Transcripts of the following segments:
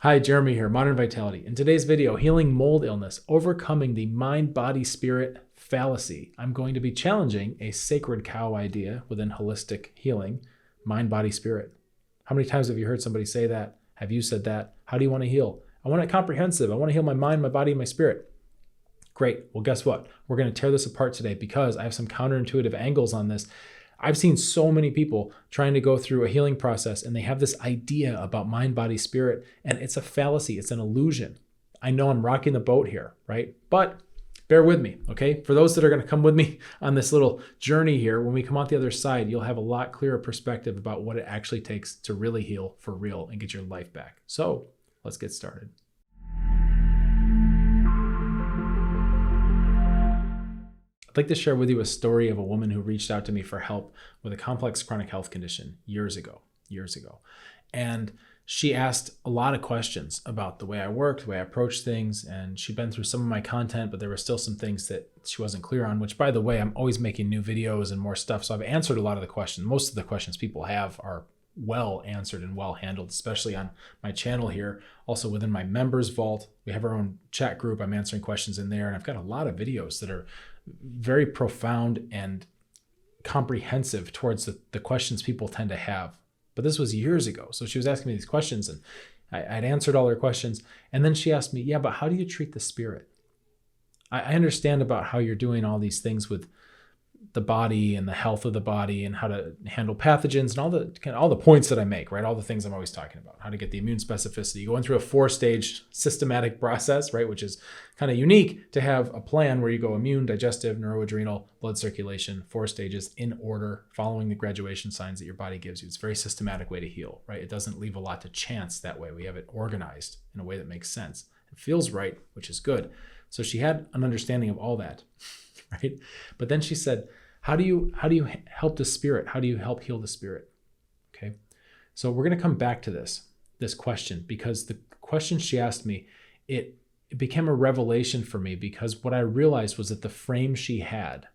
Hi, Jeremy here, Modern Vitality. In today's video, healing mold illness, overcoming the mind, body, spirit fallacy. I'm going to be challenging a sacred cow idea within holistic healing, mind, body, spirit. How many times have you heard somebody say that? Have you said that? How do you want to heal? I want it comprehensive. I want to heal my mind, my body, and my spirit. Great. Well, guess what? We're going to tear this apart today because I have some counterintuitive angles on this. I've seen so many people trying to go through a healing process and they have this idea about mind, body, spirit, and it's a fallacy. It's an illusion. I know I'm rocking the boat here, right? But bear with me, okay? For those that are going to come with me on this little journey here, when we come out the other side, you'll have a lot clearer perspective about what it actually takes to really heal for real and get your life back. So let's get started. I'd like to share with you a story of a woman who reached out to me for help with a complex chronic health condition years ago. And she asked a lot of questions about the way I worked, the way I approached things, and she'd been through some of my content, but there were still some things that she wasn't clear on, which, by the way, I'm always making new videos and more stuff. So I've answered a lot of the questions. Most of the questions people have are well answered and well handled, especially on my channel here. Also within my members vault, we have our own chat group. I'm answering questions in there, and I've got a lot of videos that are very profound and comprehensive towards the questions people tend to have. But this was years ago. So she was asking me these questions and I'd answered all her questions. And then she asked me, yeah, but how do you treat the spirit? I understand about how you're doing all these things with the body and the health of the body and how to handle pathogens and all the points that I make, right? All the things I'm always talking about, how to get the immune specificity, going through a 4-stage systematic process, right? Which is kind of unique to have a plan where you go immune, digestive, neuroadrenal, blood circulation, 4 stages in order, following the graduation signs that your body gives you. It's a very systematic way to heal, right? It doesn't leave a lot to chance that way. We have it organized in a way that makes sense. It feels right, which is good. So she had an understanding of all that, right? But then she said, how do you help the spirit? How do you help heal the spirit? Okay. So we're going to come back to this question, because the question she asked me, it became a revelation for me, because what I realized was that the frame she had,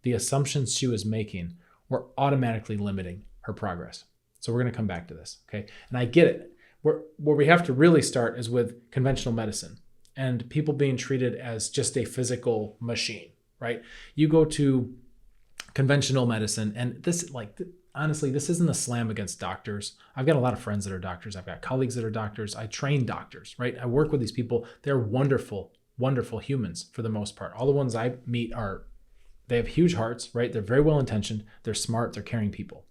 the assumptions she was making, were automatically limiting her progress. So we're going to come back to this. Okay. And I get it. Where we have to really start is with conventional medicine and people being treated as just a physical machine, right? You go to conventional medicine, and this, honestly, this isn't a slam against doctors. I've got a lot of friends that are doctors. I've got colleagues that are doctors. I train doctors, right? I work with these people. They're wonderful, wonderful humans for the most part. All the ones I meet they have huge hearts, right? They're very well-intentioned. They're smart. They're caring people.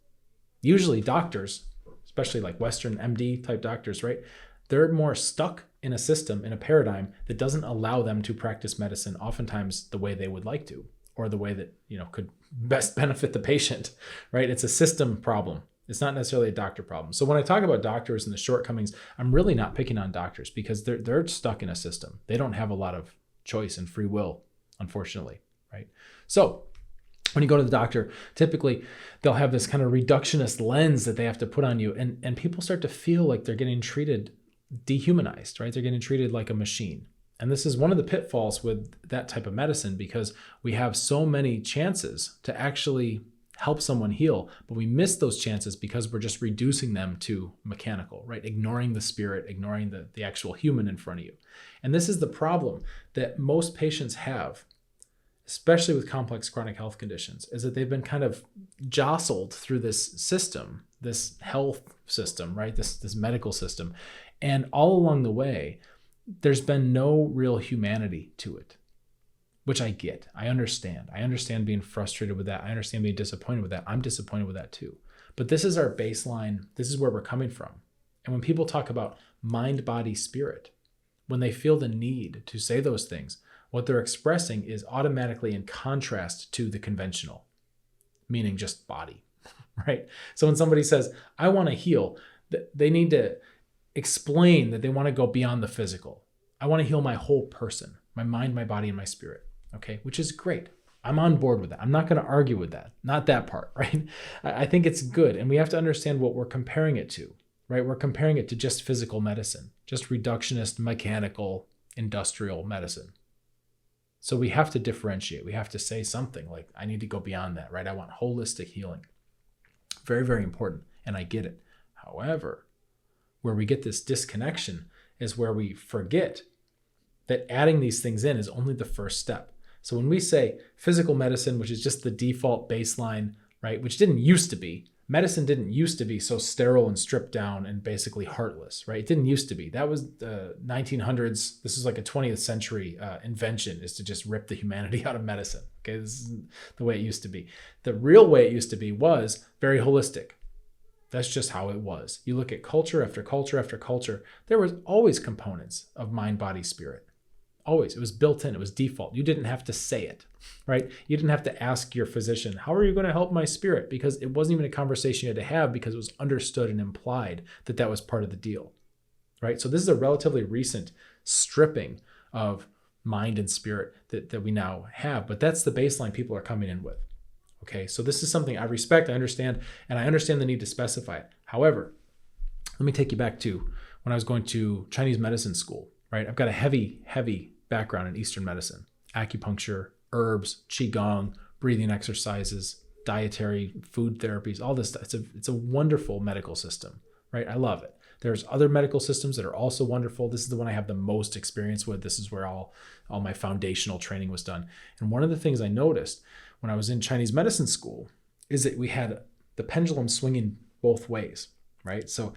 Usually doctors, especially like Western MD type doctors, right? They're more stuck in a system, in a paradigm that doesn't allow them to practice medicine oftentimes the way they would like to, or the way that, could best benefit the patient, right? It's a system problem. It's not necessarily a doctor problem. So when I talk about doctors and the shortcomings, I'm really not picking on doctors, because they're stuck in a system. They don't have a lot of choice and free will, unfortunately, right? So when you go to the doctor, typically they'll have this kind of reductionist lens that they have to put on you, and people start to feel like they're getting treated dehumanized, right? They're getting treated like a machine. And this is one of the pitfalls with that type of medicine, because we have so many chances to actually help someone heal, but we miss those chances because we're just reducing them to mechanical, right? Ignoring the spirit, ignoring the actual human in front of you. And this is the problem that most patients have, especially with complex chronic health conditions, is that they've been kind of jostled through this system, this health system, right? This medical system. And all along the way, there's been no real humanity to it, which I get. I understand. I understand being frustrated with that. I understand being disappointed with that. I'm disappointed with that too. But this is our baseline. This is where we're coming from. And when people talk about mind, body, spirit, when they feel the need to say those things, what they're expressing is automatically in contrast to the conventional, meaning just body, right? So when somebody says, I want to heal, they need to explain that they want to go beyond the physical. I want to heal my whole person, my mind, my body, and my spirit. Okay, which is great. I'm on board with that. I'm not going to argue with that. Not that part, right? I think it's good. And we have to understand what we're comparing it to, right? We're comparing it to just physical medicine, just reductionist, mechanical, industrial medicine. So we have to differentiate. We have to say something like, I need to go beyond that, right? I want holistic healing. Very, very important. And I get it. However, where we get this disconnection is where we forget that adding these things in is only the first step. So when we say physical medicine, which is just the default baseline, right, which didn't used to be, medicine didn't used to be so sterile and stripped down and basically heartless, right? It didn't used to be. That was the 1900s. This is like a 20th century invention, is to just rip the humanity out of medicine. Okay, this isn't the way it used to be. The real way it used to be was very holistic. That's just how it was. You look at culture after culture after culture, there was always components of mind, body, spirit. Always. It was built in. It was default. You didn't have to say it, right? You didn't have to ask your physician, how are you going to help my spirit? Because it wasn't even a conversation you had to have, because it was understood and implied that that was part of the deal, right? So this is a relatively recent stripping of mind and spirit that we now have, but that's the baseline people are coming in with. Okay, so this is something I respect, I understand, and I understand the need to specify it. However, let me take you back to when I was going to Chinese medicine school, right? I've got a heavy background in Eastern medicine, acupuncture, herbs, qigong, breathing exercises, dietary, food therapies, all this stuff. It's a wonderful medical system, right? I love it. There's other medical systems that are also wonderful. This is the one I have the most experience with. This is where all my foundational training was done. And one of the things I noticed when I was in Chinese medicine school is that we had the pendulum swinging both ways, right? So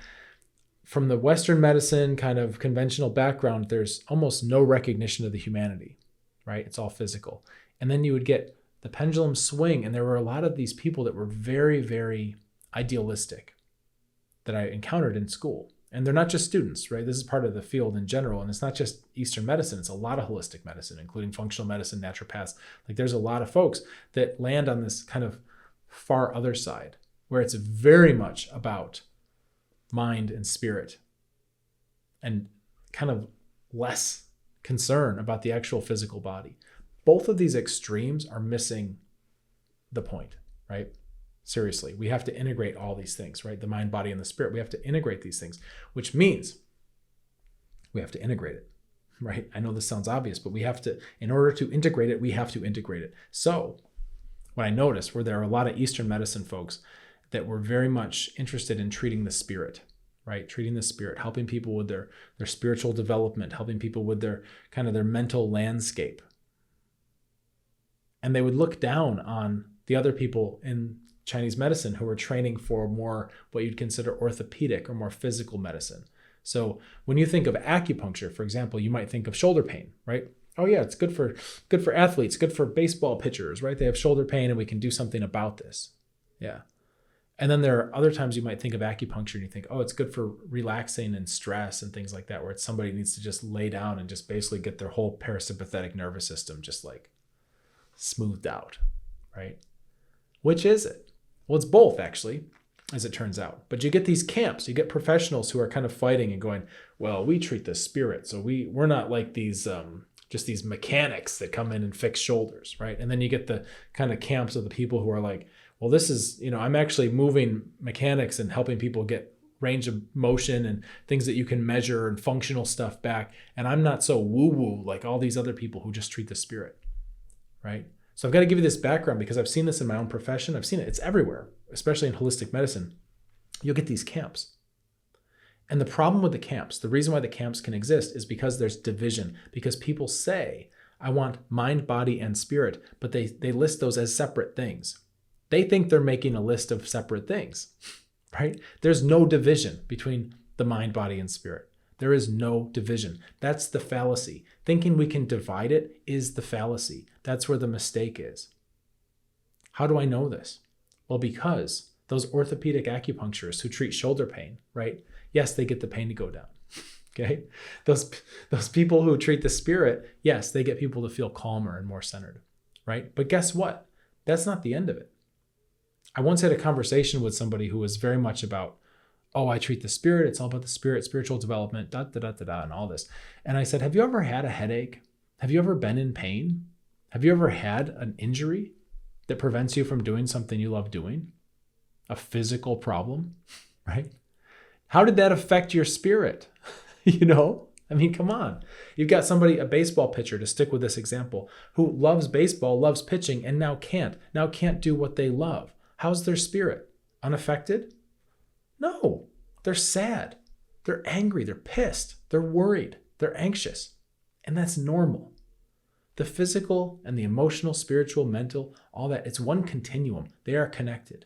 from the Western medicine kind of conventional background, there's almost no recognition of the humanity, right? It's all physical. And then you would get the pendulum swing, and there were a lot of these people that were very, very idealistic that I encountered in school. And they're not just students, right? This is part of the field in general. And it's not just Eastern medicine. It's a lot of holistic medicine, including functional medicine, naturopaths. Like there's a lot of folks that land on this kind of far other side, where it's very much about mind and spirit and kind of less concern about the actual physical body. Both of these extremes are missing the point, right? Seriously, we have to integrate all these things, right? The mind, body, and the spirit. We have to integrate these things, which means we have to integrate it, right? I know this sounds obvious, but we have to, in order to integrate it, we have to integrate it. So what I noticed were there are a lot of Eastern medicine folks that were very much interested in treating the spirit, right? Treating the spirit, helping people with their spiritual development, helping people with their kind of their mental landscape. And they would look down on the other people in Chinese medicine who were training for more what you'd consider orthopedic or more physical medicine. So when you think of acupuncture, for example, you might think of shoulder pain, right? Oh yeah, it's good for athletes, good for baseball pitchers, right? They have shoulder pain and we can do something about this. Yeah. And then there are other times you might think of acupuncture and you think, oh, it's good for relaxing and stress and things like that, where it's somebody needs to just lay down and just basically get their whole parasympathetic nervous system just like smoothed out, right? Which is it? Well, it's both actually, as it turns out. But you get these camps, you get professionals who are kind of fighting and going, well, we treat the spirit. So we're not like these, just these mechanics that come in and fix shoulders, right? And then you get the kind of camps of the people who are like, well, this is, I'm actually moving mechanics and helping people get range of motion and things that you can measure and functional stuff back. And I'm not so woo-woo like all these other people who just treat the spirit, right? So I've got to give you this background because I've seen this in my own profession. I've seen it. It's everywhere, especially in holistic medicine. You'll get these camps. And the problem with the camps, the reason why the camps can exist is because there's division, because people say, I want mind, body, and spirit, but they list those as separate things. They think they're making a list of separate things, right? There's no division between the mind, body, and spirit. There is no division. That's the fallacy. Thinking we can divide it is the fallacy. That's where the mistake is. How do I know this? Well, because those orthopedic acupuncturists who treat shoulder pain, right? Yes, they get the pain to go down. Okay? Those people who treat the spirit, yes, they get people to feel calmer and more centered, right? But guess what? That's not the end of it. I once had a conversation with somebody who was very much about, oh, I treat the spirit. It's all about the spirit, spiritual development, and all this. And I said, have you ever had a headache? Have you ever been in pain? Have you ever had an injury that prevents you from doing something you love doing? A physical problem, right? How did that affect your spirit? I mean, come on. You've got somebody, a baseball pitcher, to stick with this example, who loves baseball, loves pitching, and now can't do what they love. How's their spirit? Unaffected? No, they're sad. They're angry, they're pissed, they're worried, they're anxious. And that's normal. The physical and the emotional, spiritual, mental, all that, it's one continuum. They are connected.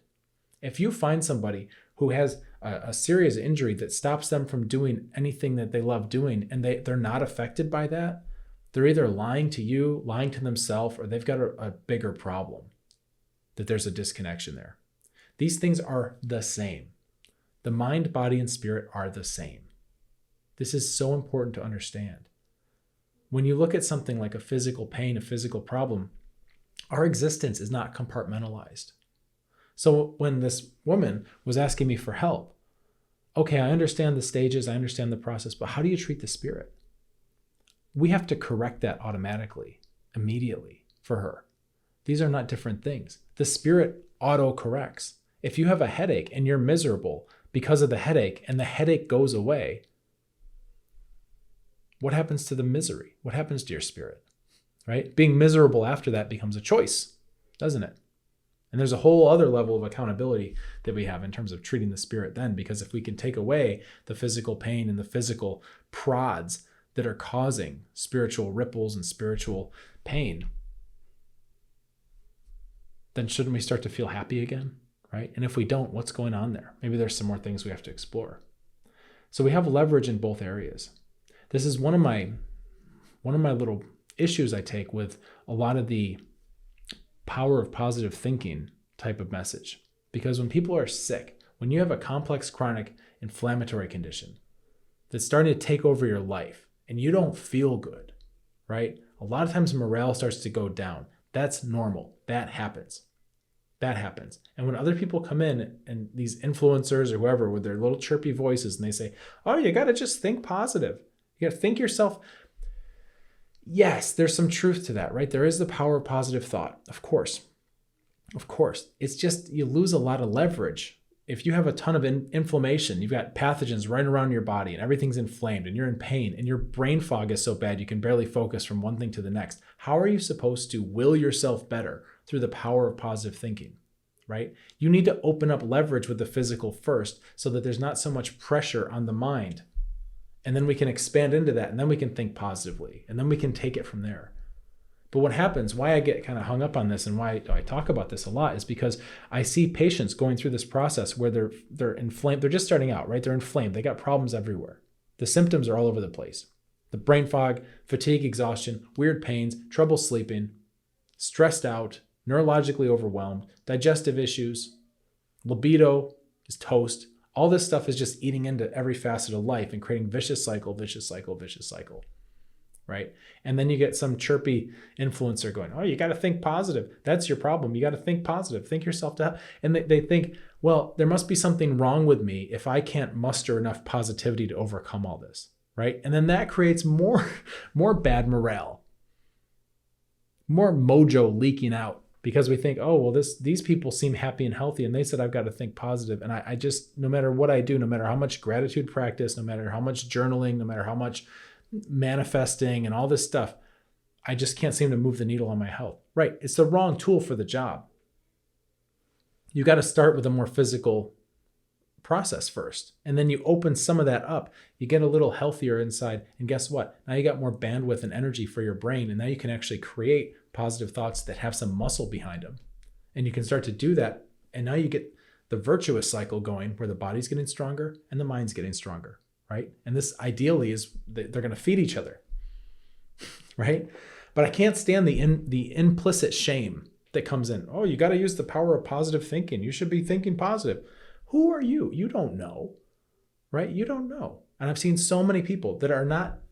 If you find somebody who has a serious injury that stops them from doing anything that they love doing, and they're not affected by that, they're either lying to you, lying to themselves, or they've got a bigger problem, that there's a disconnection there. These things are the same. The mind, body, and spirit are the same. This is so important to understand. When you look at something like a physical pain, a physical problem, our existence is not compartmentalized. So when this woman was asking me for help, okay, I understand the stages, I understand the process, but how do you treat the spirit? We have to correct that automatically, immediately for her. These are not different things. The spirit auto-corrects. If you have a headache and you're miserable because of the headache and the headache goes away, what happens to the misery? What happens to your spirit, right? Being miserable after that becomes a choice, doesn't it? And there's a whole other level of accountability that we have in terms of treating the spirit then, because if we can take away the physical pain and the physical prods that are causing spiritual ripples and spiritual pain, then shouldn't we start to feel happy again, right? And if we don't, what's going on there? Maybe there's some more things we have to explore. So we have leverage in both areas. This is one of my little issues I take with a lot of the power of positive thinking type of message. Because when people are sick, when you have a complex chronic inflammatory condition that's starting to take over your life and you don't feel good, right? A lot of times morale starts to go down. That's normal. That happens. That happens. And when other people come in and these influencers or whoever with their little chirpy voices and they say, oh, you got to just think positive. You got to think yourself. Yes, there's some truth to that, right? There is the power of positive thought. Of course. Of course. It's just you lose a lot of leverage. If you have a ton of inflammation, you've got pathogens right around your body and everything's inflamed and you're in pain and your brain fog is so bad you can barely focus from one thing to the next. How are you supposed to will yourself better through the power of positive thinking, right? You need to open up leverage with the physical first so that there's not so much pressure on the mind. And then we can expand into that and then we can think positively and then we can take it from there. But what happens, why I get kind of hung up on this and why I talk about this a lot is because I see patients going through this process where they're inflamed. They're just starting out, right? They're inflamed. They got problems everywhere. The symptoms are all over the place. The brain fog, fatigue, exhaustion, weird pains, trouble sleeping, stressed out, neurologically overwhelmed, digestive issues, libido is toast. All this stuff is just eating into every facet of life and creating vicious cycle, right? And then you get some chirpy influencer going, oh, you got to think positive. That's your problem. You got to think positive. Think yourself to help. And they think, well, there must be something wrong with me if I can't muster enough positivity to overcome all this, right? And then that creates more bad morale, more mojo leaking out. Because we think, oh, well, these people seem happy and healthy, and they said I've got to think positive. And I just, no matter what I do, no matter how much gratitude practice, no matter how much journaling, no matter how much manifesting and all this stuff, I just can't seem to move the needle on my health. Right. It's the wrong tool for the job. You got to start with a more physical process first. And then you open some of that up. You get a little healthier inside. And guess what? Now you got more bandwidth and energy for your brain. And now you can actually create positive thoughts that have some muscle behind them. And you can start to do that. And now you get the virtuous cycle going where the body's getting stronger and the mind's getting stronger, right? And this ideally is they're going to feed each other, right? But I can't stand the implicit shame that comes in. Oh, you got to use the power of positive thinking. You should be thinking positive. Who are you? You don't know, right? You don't know. And I've seen so many people that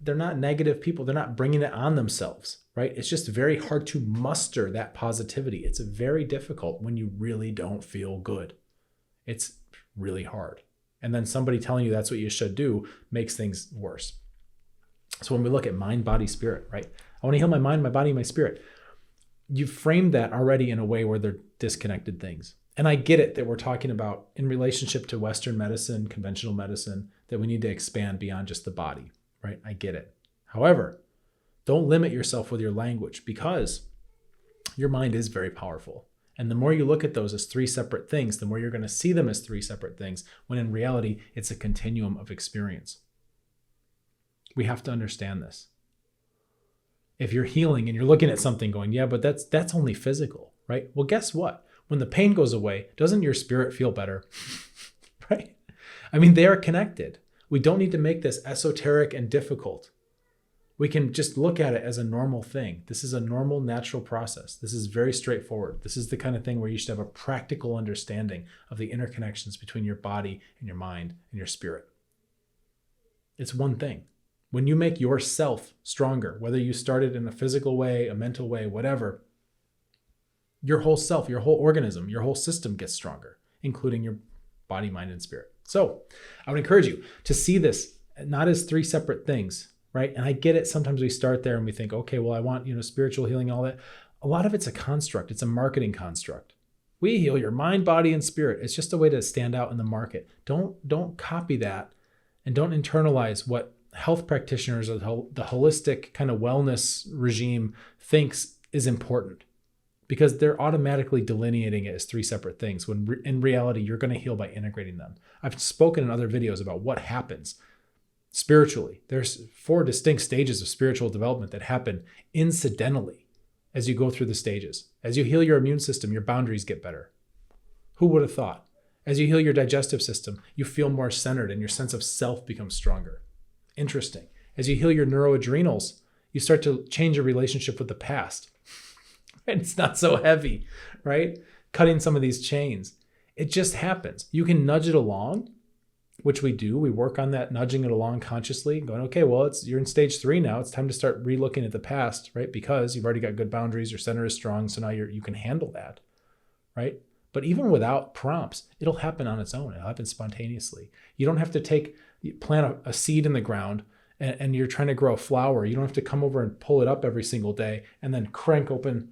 they're not negative people. They're not bringing it on themselves, right? It's just very hard to muster that positivity. It's very difficult when you really don't feel good. It's really hard. And then somebody telling you that's what you should do makes things worse. So when we look at mind, body, spirit, right? I want to heal my mind, my body, my spirit. You've framed that already in a way where they're disconnected things. And I get it that we're talking about in relationship to Western medicine, conventional medicine, that we need to expand beyond just the body, right? I get it. However, don't limit yourself with your language because your mind is very powerful. And the more you look at those as three separate things, the more you're going to see them as three separate things, when in reality, it's a continuum of experience. We have to understand this. If you're healing and you're looking at something going, yeah, but that's only physical, right? Well, guess what? When the pain goes away, doesn't your spirit feel better? Right? I mean, they are connected. We don't need to make this esoteric and difficult. We can just look at it as a normal thing. This is a normal, natural process. This is very straightforward. This is the kind of thing where you should have a practical understanding of the interconnections between your body and your mind and your spirit. It's one thing. When you make yourself stronger, whether you started in a physical way, a mental way, whatever, your whole self, your whole organism, your whole system gets stronger, including your body, mind, and spirit. So I would encourage you to see this not as three separate things, right? And I get it. Sometimes we start there and we think, okay, well, I want, spiritual healing, all that. A lot of it's a construct. It's a marketing construct. We heal your mind, body, and spirit. It's just a way to stand out in the market. Don't copy that, and don't internalize what health practitioners or the holistic kind of wellness regime thinks is important, because they're automatically delineating it as three separate things, when in reality, you're going to heal by integrating them. I've spoken in other videos about what happens spiritually. There's 4 distinct stages of spiritual development that happen incidentally as you go through the stages. As you heal your immune system, your boundaries get better. Who would have thought? As you heal your digestive system, you feel more centered and your sense of self becomes stronger. Interesting. As you heal your neuroadrenals, you start to change your relationship with the past. And it's not so heavy, right? Cutting some of these chains. It just happens. You can nudge it along, which we do. We work on that, nudging it along consciously, going, okay, well, you're in stage 3 now. It's time to start re-looking at the past, right? Because you've already got good boundaries. Your center is strong. So now you can handle that, right? But even without prompts, it'll happen on its own. It'll happen spontaneously. You don't have to plant a seed in the ground and you're trying to grow a flower. You don't have to come over and pull it up every single day and then crank open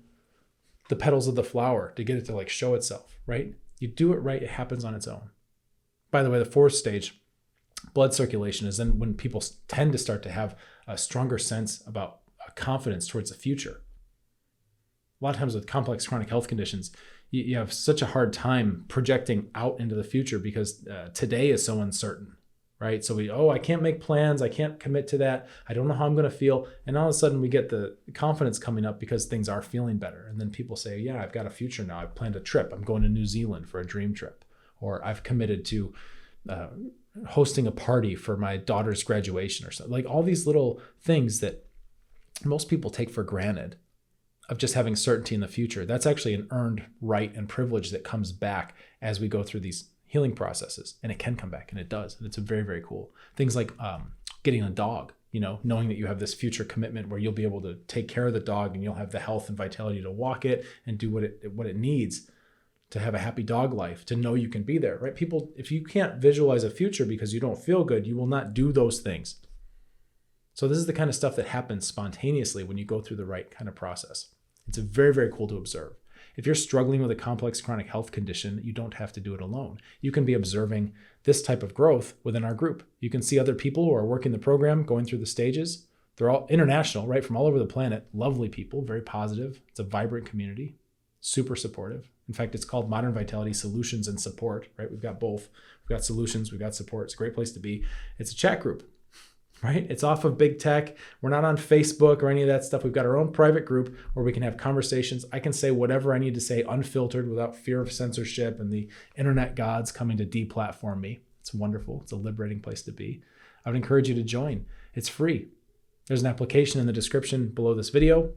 the petals of the flower to get it to show itself, right? You do it right, it happens on its own. By the way, the 4th stage, blood circulation, is then when people tend to start to have a stronger sense about confidence towards the future. A lot of times with complex chronic health conditions, you have such a hard time projecting out into the future because today is so uncertain, right? So I can't make plans. I can't commit to that. I don't know how I'm going to feel. And all of a sudden we get the confidence coming up because things are feeling better. And then people say, yeah, I've got a future now. I've planned a trip. I'm going to New Zealand for a dream trip. Or I've committed to hosting a party for my daughter's graduation or something. All these little things that most people take for granted of just having certainty in the future. That's actually an earned right and privilege that comes back as we go through these healing processes. And it can come back, and it does. And it's very, very cool. Things like getting a dog, knowing that you have this future commitment where you'll be able to take care of the dog and you'll have the health and vitality to walk it and do what it needs to have a happy dog life, to know you can be there, right? People, if you can't visualize a future because you don't feel good, you will not do those things. So this is the kind of stuff that happens spontaneously when you go through the right kind of process. It's very, very cool to observe. If you're struggling with a complex chronic health condition, you don't have to do it alone. You can be observing this type of growth within our group. You can see other people who are working the program, going through the stages. They're all international, right? From all over the planet. Lovely people, very positive. It's a vibrant community, super supportive. In fact, it's called Modern Vitality Solutions and Support, right? We've got both. We've got solutions, we've got support. It's a great place to be. It's a chat group, right? It's off of big tech. We're not on Facebook or any of that stuff. We've got our own private group where we can have conversations. I can say whatever I need to say unfiltered without fear of censorship and the internet gods coming to deplatform me. It's wonderful. It's a liberating place to be. I would encourage you to join. It's free. There's an application in the description below this video.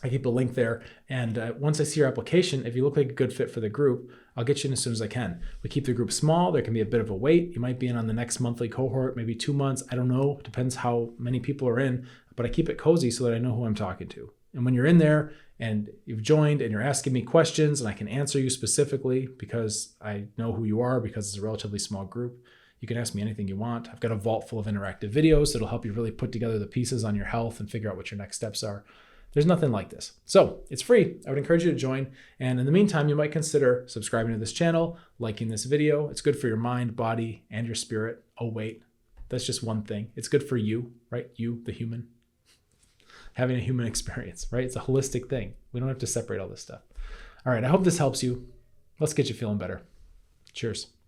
I keep a link there. And once I see your application, if you look like a good fit for the group, I'll get you in as soon as I can. We keep the group small. There can be a bit of a wait. You might be in on the next monthly cohort, maybe 2 months. I don't know. It depends how many people are in, but I keep it cozy so that I know who I'm talking to. And when you're in there and you've joined and you're asking me questions and I can answer you specifically because I know who you are, because it's a relatively small group, you can ask me anything you want. I've got a vault full of interactive videos that'll help you really put together the pieces on your health and figure out what your next steps are. There's nothing like this. So it's free. I would encourage you to join. And in the meantime, you might consider subscribing to this channel, liking this video. It's good for your mind, body, and your spirit. Oh, wait, that's just one thing. It's good for you, right? You, the human, having a human experience, right? It's a holistic thing. We don't have to separate all this stuff. All right, I hope this helps you. Let's get you feeling better. Cheers.